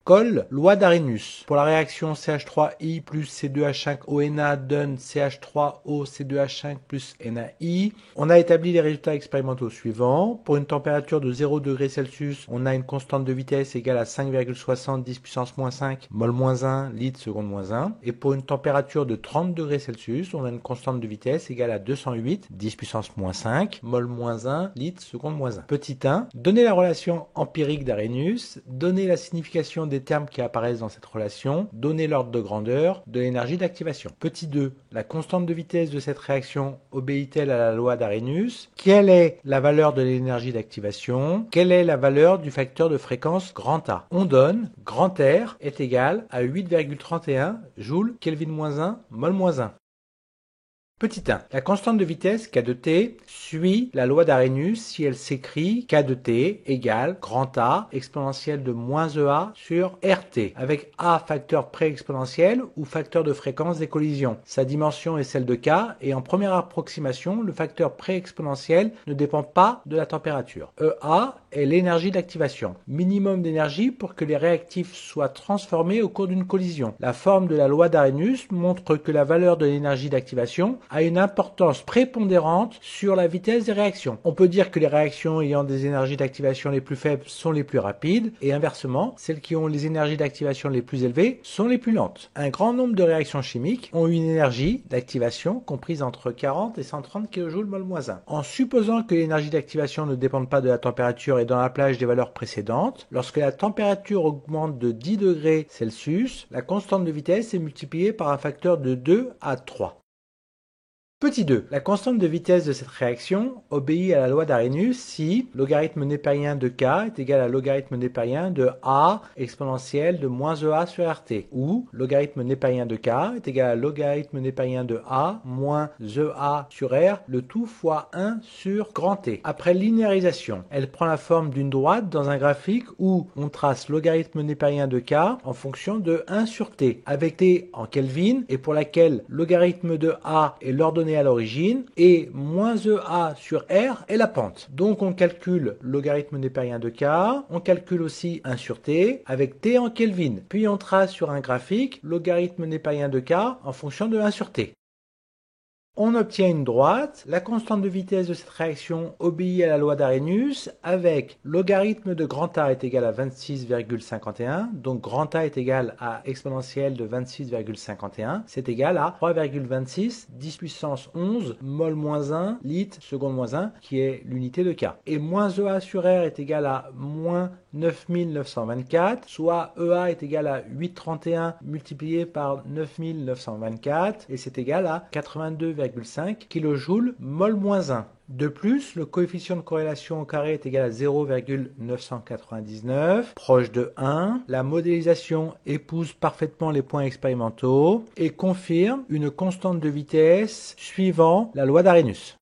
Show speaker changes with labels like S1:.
S1: Cole, loi d'Arrhenius. Pour la réaction CH3I plus C2H5ONa donne CH3O C2H5 plus NaI, on a établi les résultats expérimentaux suivants. Pour une température de 0 degré Celsius, on a une constante de vitesse égale à 5,60 10 puissance moins 5 mol moins 1 litre seconde moins 1. Et pour une température de 30 degrés Celsius, on a une constante de vitesse égale à 208 10 puissance moins 5 mol moins 1 litre seconde moins 1. Petit 1, donner la relation empirique d'Arrhenius, donner la signification des termes qui apparaissent dans cette relation, donner l'ordre de grandeur de l'énergie d'activation. Petit 2, la constante de vitesse de cette réaction obéit-elle à la loi d'Arrhenius? Quelle est la valeur de l'énergie d'activation? Quelle est la valeur du facteur de fréquence grand A? On donne grand R est égal à 8,31 joules Kelvin-1 mol-1. Petit 1. La constante de vitesse K de T suit la loi d'Arrhenius si elle s'écrit K de T égale grand A exponentielle de moins EA sur RT, avec A facteur pré-exponentiel ou facteur de fréquence des collisions. Sa dimension est celle de K et en première approximation, le facteur pré-exponentiel ne dépend pas de la température. EA est l'énergie d'activation, minimum d'énergie pour que les réactifs soient transformés au cours d'une collision. La forme de la loi d'Arrhenius montre que la valeur de l'énergie d'activation a une importance prépondérante sur la vitesse des réactions. On peut dire que les réactions ayant des énergies d'activation les plus faibles sont les plus rapides et inversement, celles qui ont les énergies d'activation les plus élevées sont les plus lentes. Un grand nombre de réactions chimiques ont une énergie d'activation comprise entre 40 et 130 kJ mol-1. En supposant que l'énergie d'activation ne dépende pas de la température et dans la plage des valeurs précédentes, lorsque la température augmente de 10 degrés Celsius, la constante de vitesse est multipliée par un facteur de 2 à 3. Petit 2. La constante de vitesse de cette réaction obéit à la loi d'Arrhenius si logarithme népérien de K est égal à logarithme népérien de A exponentielle de moins EA sur RT, ou logarithme népérien de K est égal à logarithme népérien de A moins EA sur R, le tout fois 1 sur grand T. Après linéarisation, elle prend la forme d'une droite dans un graphique où on trace logarithme népérien de K en fonction de 1 sur T, avec T en Kelvin et pour laquelle logarithme de A est l'ordonnée à l'origine et moins EA sur R est la pente. Donc on calcule logarithme népérien de K, on calcule aussi 1 sur T avec T en Kelvin, puis on trace sur un graphique logarithme népérien de K en fonction de 1 sur T. On obtient une droite, la constante de vitesse de cette réaction obéit à la loi d'Arrhenius avec logarithme de grand A est égal à 26,51, donc grand A est égal à exponentielle de 26,51, c'est égal à 3,26 10 puissance 11 mol moins 1 litre seconde moins 1 qui est l'unité de K. Et moins EA sur R est égal à moins 9924, soit EA est égal à 831 multiplié par 9924 et c'est égal à 82,5 kJ mol moins 1. De plus, le coefficient de corrélation au carré est égal à 0,999, proche de 1. La modélisation épouse parfaitement les points expérimentaux et confirme une constante de vitesse suivant la loi d'Arrhenius.